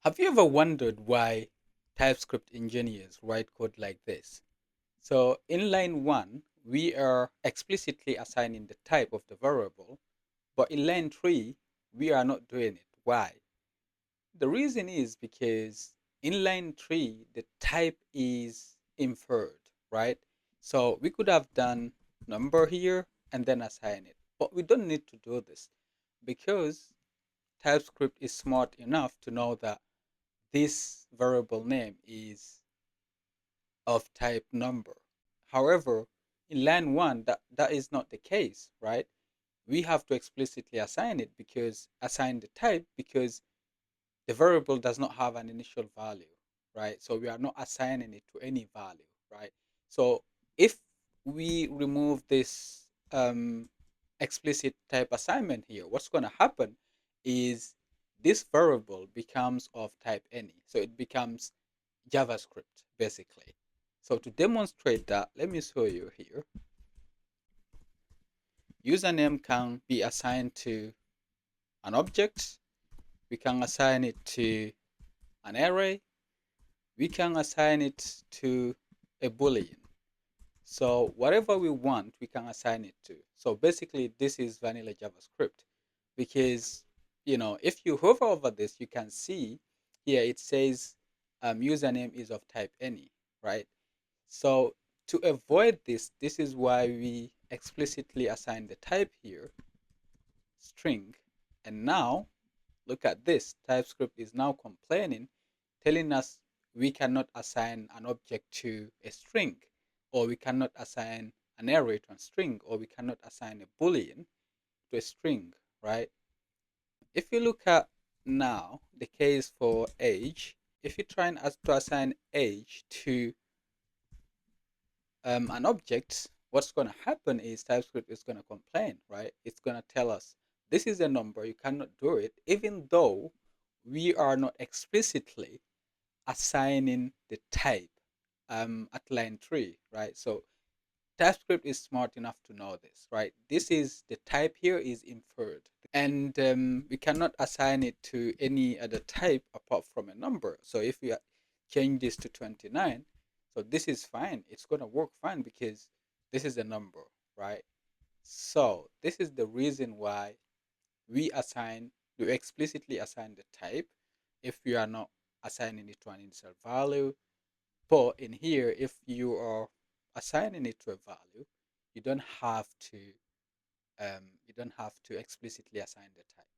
Have you ever wondered why TypeScript engineers write code like this? So in line 1, we are explicitly assigning the type of the variable, but in line 3, we are not doing it. Why? The reason is because in line 3, the type is inferred, right? So we could have done number here and then assign it, but we don't need to do this because TypeScript is smart enough to know that this variable name is of type number. However, in line 1, that is not the case, right? We have to explicitly assign the type because the variable does not have an initial value, right? So we are not assigning it to any value, right? So if we remove this explicit type assignment here, what's going to happen is this variable becomes of type any. So it becomes JavaScript, basically. So to demonstrate that, let me show you here. Username can be assigned to an object. We can assign it to an array. We can assign it to a boolean. So whatever we want, we can assign it to. So basically, this is vanilla JavaScript because, if you hover over this, you can see here it says username is of type any, right? So to avoid this, this is why we explicitly assign the type here, string. And now look at this. TypeScript is now complaining, telling us we cannot assign an object to a string, or we cannot assign an array to a string, or we cannot assign a boolean to a string, right? If you look at now the case for age, if you try and to assign age to an object, what's going to happen is TypeScript is going to complain, right? It's going to tell us this is a number, you cannot do it, even though we are not explicitly assigning the type at line 3, right? So TypeScript is smart enough to know this, right? This is the type here is inferred, and we cannot assign it to any other type apart from a number. So if we change this to 29, so this is fine. It's going to work fine because this is a number, right? So this is the reason why we explicitly assign the type if we are not assigning it to an initial value. But in here, if you are assigning it to a value, you don't have to explicitly assign the type.